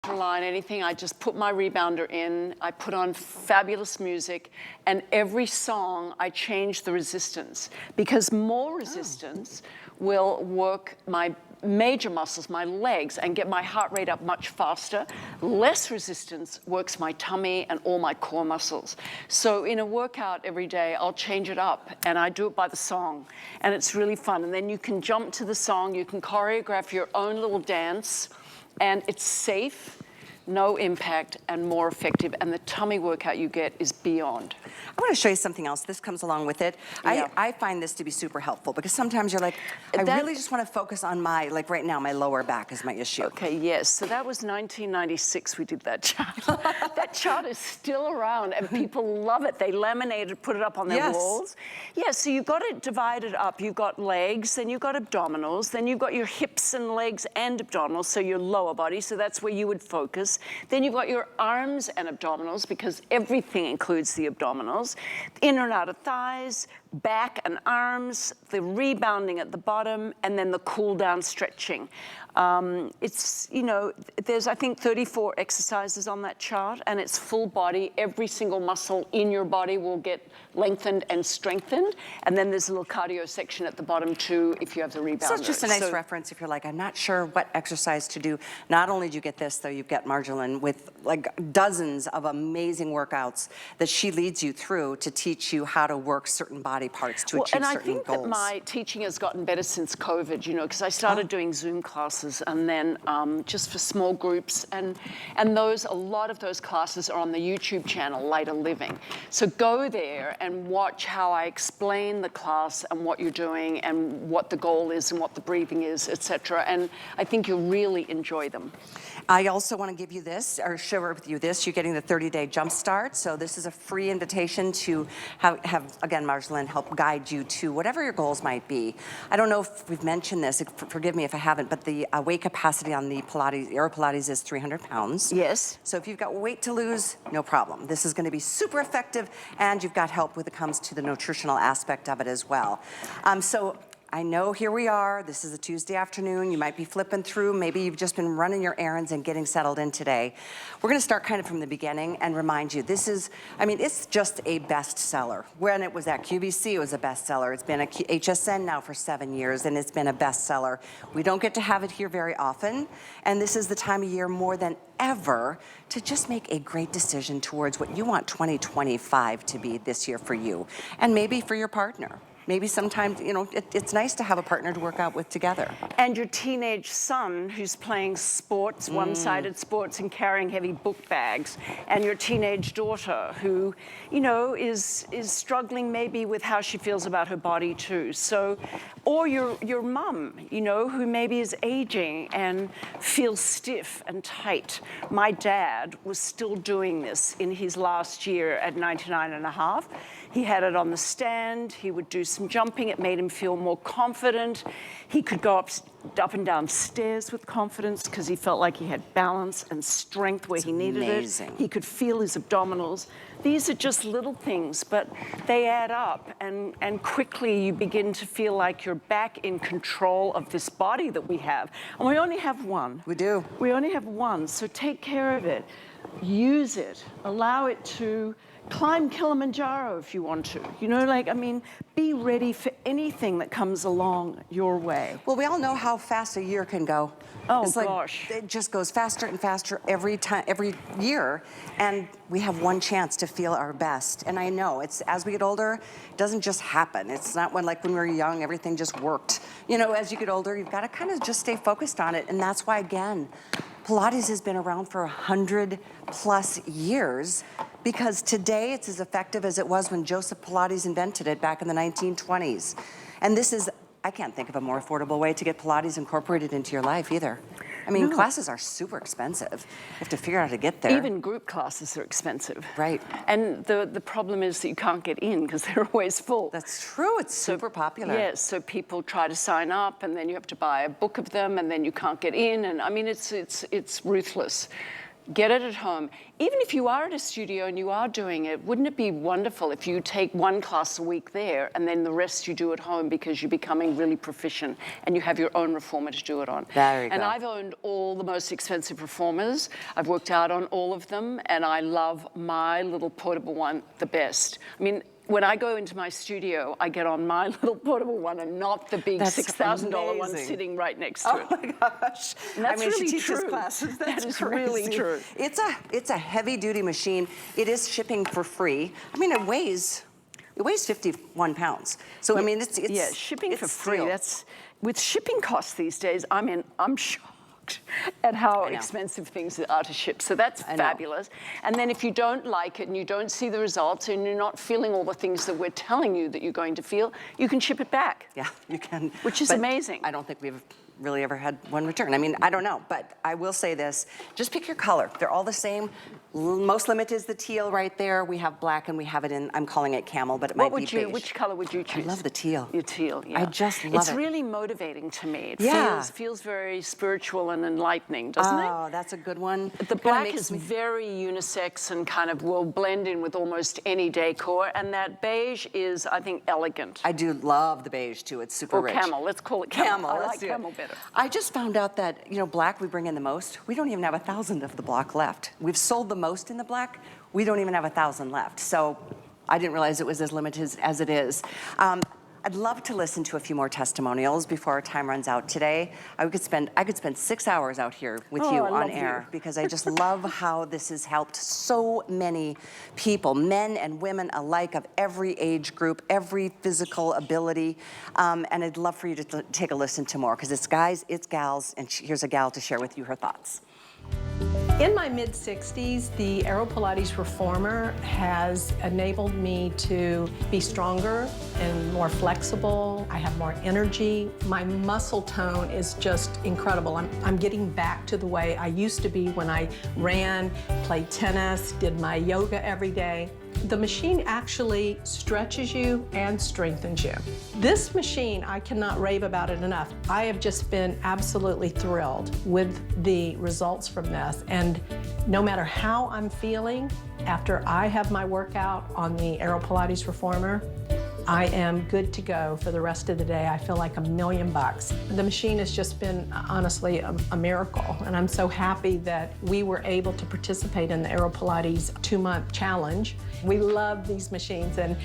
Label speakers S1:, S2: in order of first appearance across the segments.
S1: extra line, anything, I just put my rebounder in, I put on fabulous music, and every song I change the resistance, because more resistance will work my major muscles, my legs, and get my heart rate up much faster. Less resistance works my tummy and all my core muscles. So in a workout every day, I'll change it up, and I do it by the song, and it's really fun. And then you can jump to the song, you can choreograph your own little dance, and it's safe, no impact, and more effective, and the tummy workout you get is beyond.
S2: I want to show you something else. This comes along with it.
S1: Yeah.
S2: I find this to be super helpful, because sometimes you're like, I really just want to focus on my, like right now, my lower back is my issue.
S1: Okay, yes, so that was 1996 we did that chart. That chart is still around, and people love it. They laminate it, put it up on their walls. Yeah, so you've got it divided up. You've got legs, then you've got abdominals, then you've got your hips and legs and abdominals, so your lower body, so that's where you would focus. Then you've got your arms and abdominals, because everything includes the abdominals. Inner and outer thighs, back and arms, the rebounding at the bottom, and then the cool down stretching. It's, you know, there's, I think, 34 exercises on that chart, and it's full body. Every single muscle in your body will get lengthened and strengthened. And then there's a little cardio section at the bottom too, if you have the rebounder.
S2: So it's just a nice reference if you're like, I'm not sure what exercise to do. Not only do you get this, though, you've got Marjolaine with like dozens of amazing workouts that she leads you through to teach you how to work certain body parts to achieve certain goals.
S1: And I think that my teaching has gotten better since COVID, you know, because I started doing Zoom classes, and then just for small groups, and a lot of those classes are on the YouTube channel, Later Living. So go there and watch how I explain the class and what you're doing and what the goal is and what the breathing is, etc. And I think you'll really enjoy them.
S2: I also want to give you this, or share with you this. You're getting the 30-day jump start. So this is a free invitation to have again, Marjolaine help guide you to whatever your goals might be. I don't know if we've mentioned this, forgive me if I haven't, but the weight capacity on the Pilates, AeroPilates is 300 pounds.
S1: Yes.
S2: So if you've got weight to lose, no problem. This is going to be super effective, and you've got help when it comes to the nutritional aspect of it as well. So I know here we are, this is a Tuesday afternoon, you might be flipping through, maybe you've just been running your errands and getting settled in today. We're gonna start kind of from the beginning and remind you, this is, I mean, it's just a bestseller. When it was at QVC, it was a bestseller. It's been at HSN now for 7 years, and it's been a bestseller. We don't get to have it here very often, and this is the time of year more than ever to just make a great decision towards what you want 2025 to be this year for you, and maybe for your partner. Maybe sometimes, you know, it's nice to have a partner to work out with together.
S1: And your teenage son who's playing sports, one-sided sports, and carrying heavy book bags. And your teenage daughter who, you know, is struggling maybe with how she feels about her body too. So, or your mum, you know, who maybe is aging and feels stiff and tight. My dad was still doing this in his last year at 99 and a half. He had it on the stand, he would do some jumping, it made him feel more confident. He could go up and down stairs with confidence because he felt like he had balance and strength where he needed it. He could feel his abdominals. These are just little things, but they add up, and quickly you begin to feel like you're back in control of this body that we have. And we only have one.
S2: We do.
S1: We only have one, so take care of it. Use it. Allow it to climb Kilimanjaro if you want to. You know, like, I mean, be ready for anything that comes along your way.
S2: Well, we all know how fast a year can go.
S1: Oh,
S2: it's
S1: gosh.
S2: Like, it just goes faster and faster every time, every year. And we have one chance to feel our best. And I know it's, as we get older, it doesn't just happen. It's not like when we were young, everything just worked. You know, as you get older, you've got to kind of just stay focused on it. And that's why, again, Pilates has been around for 100+ years, because today it's as effective as it was when Joseph Pilates invented it back in the 1920s. And this is, I can't think of a more affordable way to get Pilates incorporated into your life either. I mean, classes are super expensive. You have to figure out how to get there.
S1: Even group classes are expensive.
S2: Right.
S1: And the problem is that you can't get in because they're always full.
S2: That's true, it's super popular.
S1: Yes, so people try to sign up and then you have to buy a book of them and then you can't get in. And I mean, it's ruthless. Get it at home. Even if you are at a studio and you are doing it, wouldn't it be wonderful if you take one class a week there and then the rest you do at home because you're becoming really proficient and you have your own reformer to do it on.
S2: There you
S1: and
S2: go.
S1: I've owned all the most expensive reformers. I've worked out on all of them, and I love my little portable one the best. I mean, when I go into my studio, I get on my little portable one and not the big $6,000 one sitting right next to it.
S2: Oh my gosh.
S1: And that's really
S2: she teaches
S1: true.
S2: classes. That's
S1: that is
S2: crazy.
S1: really true.
S2: It's a heavy duty machine. It is shipping for free. I mean, it weighs 51 pounds. So I mean, it's
S1: yeah, shipping for free.
S2: steel.
S1: That's with shipping costs these days. I mean, I'm shocked at how
S2: I know.
S1: expensive things are to ship. So that's
S2: I know.
S1: fabulous. And then if you don't like it and you don't see the results and you're not feeling all the things that we're telling you that you're going to feel, you can ship it back.
S2: Yeah, you can.
S1: Which is
S2: But
S1: amazing.
S2: I don't think we've really ever had one return. I mean, I don't know, but I will say this. Just pick your color. They're all the same. Most limited is the teal right there. We have black and we have it in, I'm calling it camel, but it might be beige.
S1: Which color would you choose?
S2: I love the teal.
S1: Your teal, yeah.
S2: I just love
S1: It's
S2: it.
S1: really motivating to me. It
S2: Yeah.
S1: feels very spiritual and enlightening, doesn't it?
S2: Oh, that's a good one.
S1: The
S2: Kinda
S1: black
S2: makes
S1: is
S2: me-
S1: very unisex and kind of will blend in with almost any decor, and that beige is, I think, elegant.
S2: I do love the beige too. It's super
S1: Or
S2: rich.
S1: camel, let's call it camel. I
S2: let's
S1: like
S2: do it.
S1: camel better.
S2: I just found out that, black we bring in the most. We don't even have 1,000 of the black left. We've sold the most in the black. We don't even have 1,000 left. So I didn't realize it was as limited as it is. I'd love to listen to a few more testimonials before our time runs out today. I could spend 6 hours out here with you
S1: I
S2: on
S1: love
S2: air
S1: you.
S2: because I just love how this has helped so many people, men and women alike, of every age group, every physical ability. And I'd love for you to take a listen to more because it's guys, it's gals, and here's a gal to share with you her thoughts.
S3: In my mid-60s, the AeroPilates Reformer has enabled me to be stronger and more flexible. I have more energy. My muscle tone is just incredible. I'm getting back to the way I used to be when I ran, played tennis, did my yoga every day. The machine actually stretches you and strengthens you. This machine, I cannot rave about it enough. I have just been absolutely thrilled with the results from this. And no matter how I'm feeling after I have my workout on the AeroPilates Reformer, I am good to go for the rest of the day. I feel like $1,000,000. The machine has just been, honestly, a miracle. And I'm so happy that we were able to participate in the AeroPilates 2-month challenge. We love these machines, and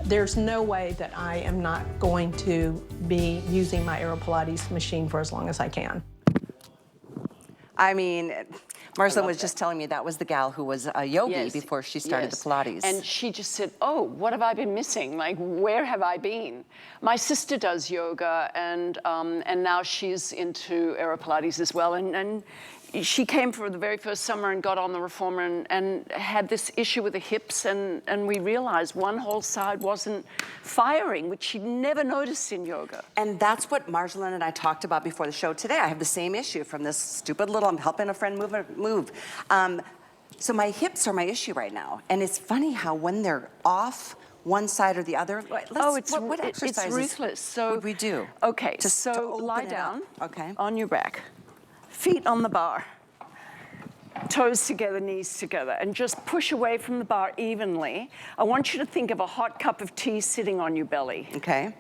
S3: there's no way that I am not going to be using my AeroPilates machine for as long as I can.
S2: I mean, Marceline was just telling me that was the gal who was a yogi
S1: Yes,
S2: before she started
S1: yes.
S2: the Pilates.
S1: And she just said, oh, what have I been missing? Like, where have I been? My sister does yoga, and now she's into AeroPilates as well. And she came for the very first summer and got on the reformer and had this issue with the hips, and we realized one whole side wasn't firing, which she'd never noticed in yoga.
S2: And that's what Marceline and I talked about before the show today. I have the same issue from this stupid little, I'm helping a friend move. So my hips are my issue right now. And it's funny how when they're off one side or the other, what exercises
S1: it's ruthless. So
S2: would we do?
S1: Okay,
S2: to
S1: so
S2: open
S1: lie
S2: it
S1: down
S2: up? Okay.
S1: on your back, feet on the bar, toes together, knees together, and just push away from the bar evenly. I want you to think of a hot cup of tea sitting on your belly.
S2: Okay.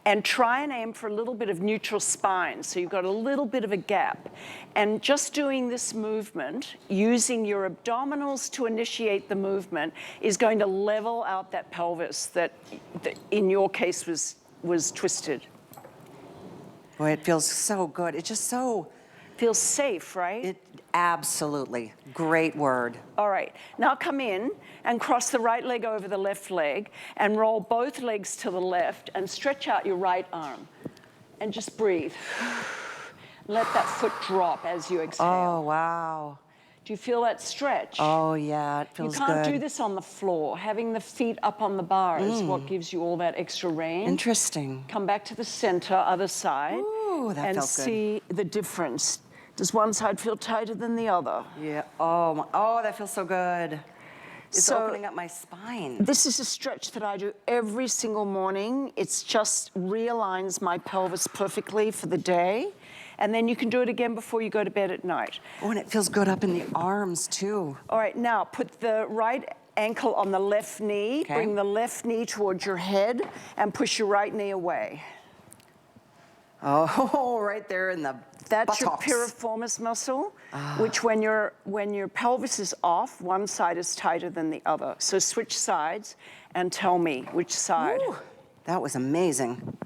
S1: And try and aim for a little bit of neutral spine, so you've got a little bit of a gap. And just doing this movement, using your abdominals to initiate the movement, is going to level out that pelvis that in your case was twisted.
S2: Boy, it feels so good. It's just so...
S1: Feels safe, right?
S2: It absolutely. Great word.
S1: All right, now come in and cross the right leg over the left leg and roll both legs to the left and stretch out your right arm and just breathe. Let that foot drop as you exhale.
S2: Oh, wow.
S1: Do you feel that stretch?
S2: Oh, yeah, it feels good.
S1: You can't do this on the floor. Having the feet up on the bar is what gives you all that extra range.
S2: Interesting.
S1: Come back to the center, other side.
S2: Ooh, that
S1: and
S2: felt good.
S1: see the difference. Does one side feel tighter than the other?
S2: Yeah. Oh, that feels so good. It's opening up my spine.
S1: This is a stretch that I do every single morning. It's just realigns my pelvis perfectly for the day. And then you can do it again before you go to bed at night.
S2: Oh, and it feels good up in the arms too.
S1: All right, now put the right ankle on the left knee.
S2: Okay.
S1: Bring the left knee towards your head and push your right knee away.
S2: Oh, right there in the
S1: That's
S2: buttocks.
S1: your piriformis muscle, which when your pelvis is off, one side is tighter than the other. So switch sides and tell me which side.
S2: Ooh, that was amazing.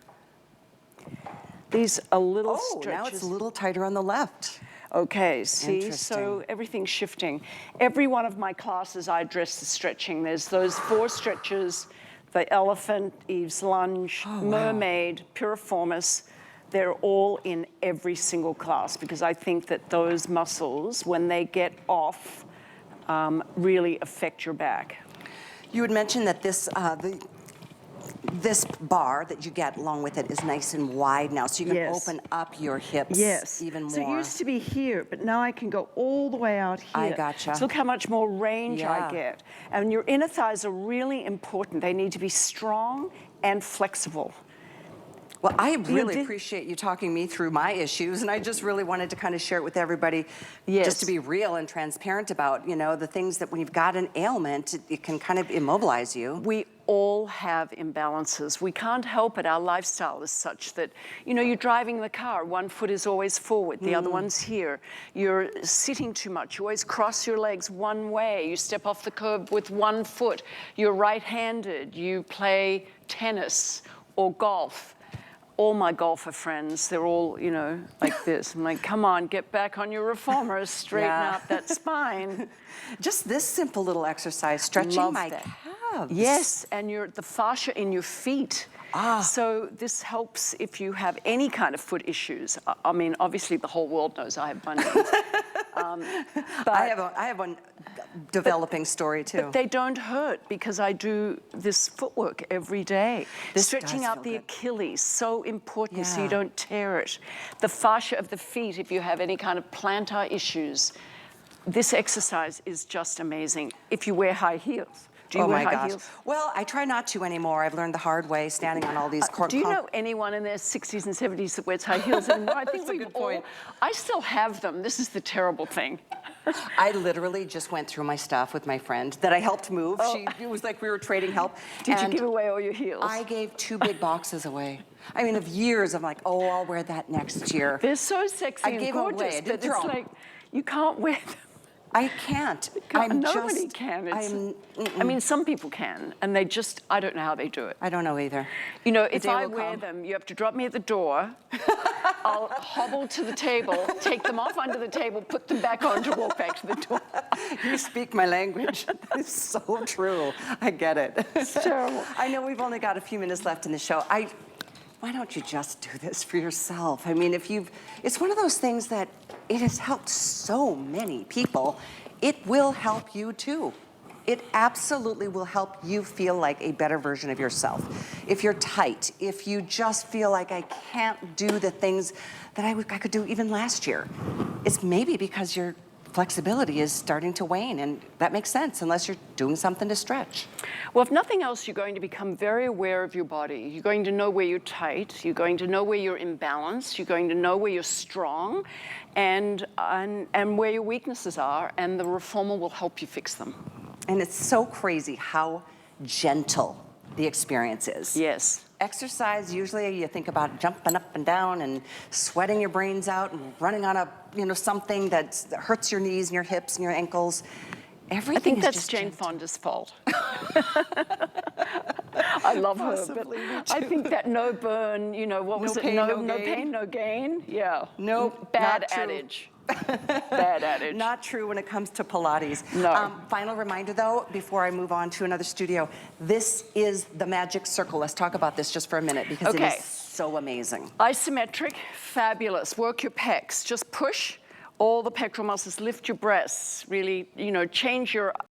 S1: These are little
S2: Oh,
S1: stretches.
S2: now it's a little tighter on the left.
S1: Okay, see,
S2: Interesting.
S1: so everything's shifting. Every one of my classes, I address the stretching. There's those 4 stretches, the elephant, Eve's lunge, mermaid, piriformis. They're all in every single class because I think that those muscles, when they get off, really affect your back.
S2: You had mentioned that this, this bar that you get along with it is nice and wide now, so you can
S1: Yes.
S2: open up your hips even more.
S1: So it used to be here, but now I can go all the way out here.
S2: I gotcha.
S1: So look how much more range
S2: Yeah.
S1: I get. And your inner thighs are really important. They need to be strong and flexible.
S2: Well, I really
S1: did-
S2: appreciate you talking me through my issues, and I just really wanted to kind of share it with everybody,
S1: Yes.
S2: just to be real and transparent about, you know, the things that when you've got an ailment, it can kind of immobilize you.
S1: We all have imbalances. We can't help it. Our lifestyle is such that, you know, you're driving the car, one foot is always forward, the other one's here. You're sitting too much. You always cross your legs one way. You step off the curb with one foot. You're right-handed. You play tennis or golf. All my golfer friends, they're all, you know, like this. I'm like, come on, get back on your reformers, straighten
S2: Yeah.
S1: out that spine.
S2: Just this simple little exercise, stretching
S1: Love
S2: my
S1: that.
S2: calves.
S1: Yes, and the fascia in your feet. So this helps if you have any kind of foot issues. I mean, obviously the whole world knows I have bunions.
S2: I have one developing story too.
S1: But they don't hurt because I do this footwork every day.
S2: This
S1: Stretching
S2: does
S1: out
S2: feel
S1: the
S2: good.
S1: Achilles, so important so you
S2: Yeah.
S1: don't tear it. The fascia of the feet, if you have any kind of plantar issues, this exercise is just amazing. If you wear high heels. Do you
S2: Oh
S1: wear
S2: my
S1: high
S2: gosh.
S1: heels?
S2: Well, I try not to anymore. I've learned the hard way, standing on all these
S1: Do you know anyone in their 60s and 70s that wears high heels anymore? I think
S2: That's a good point.
S1: I still have them. This is the terrible thing.
S2: I literally just went through my stuff with my friend that I helped move. It was like we were trading help.
S1: Did you
S2: and
S1: give away all your heels?
S2: I gave 2 big boxes away. I mean, of years, I'm like, oh, I'll wear that next year.
S1: They're so sexy
S2: I
S1: and
S2: gave 'em away.
S1: gorgeous,
S2: I didn't
S1: but it's
S2: throw 'em.
S1: like, you can't wear them.
S2: I can't.
S1: Nobody can. I mean, some people can, and they just, I don't know how they do it.
S2: I don't know either.
S1: You know,
S2: The
S1: if
S2: day
S1: I
S2: will
S1: wear
S2: come.
S1: them, you have to drop me at the door. I'll hobble to the table, take them off under the table, put them back on to walk back to the door.
S2: You speak my language. It's so true. I get it.
S1: It's terrible.
S2: I know we've only got a few minutes left in the show. Why don't you just do this for yourself? I mean, it's one of those things that it has helped so many people. It will help you too. It absolutely will help you feel like a better version of yourself. If you're tight, if you just feel like I can't do the things that I could do even last year, it's maybe because your flexibility is starting to wane, and that makes sense unless you're doing something to stretch.
S1: Well, if nothing else, you're going to become very aware of your body. You're going to know where you're tight. You're going to know where you're imbalanced. You're going to know where you're strong and where your weaknesses are, and the reformer will help you fix them.
S2: And it's so crazy how gentle the experience is.
S1: Yes.
S2: Exercise, usually you think about jumping up and down and sweating your brains out and running on something that hurts your knees and your hips and your ankles. Everything
S1: I think
S2: is
S1: that's
S2: just
S1: Jane
S2: gentle.
S1: Fonda's fault. I love
S2: Possibly,
S1: her,
S2: me
S1: but I
S2: too.
S1: think that no burn, what was it?
S2: pain, no
S1: no
S2: gain.
S1: pain, no gain. Yeah.
S2: Nope,
S1: Bad
S2: not true.
S1: adage. Bad adage.
S2: Not true when it comes to Pilates.
S1: No.
S2: Final reminder though, before I move on to another studio, this is the magic circle. Let's talk about this just for a minute because
S1: Okay.
S2: it is so amazing.
S1: Isometric, fabulous. Work your pecs. Just push all the pectoral muscles. Lift your breasts. Really, change your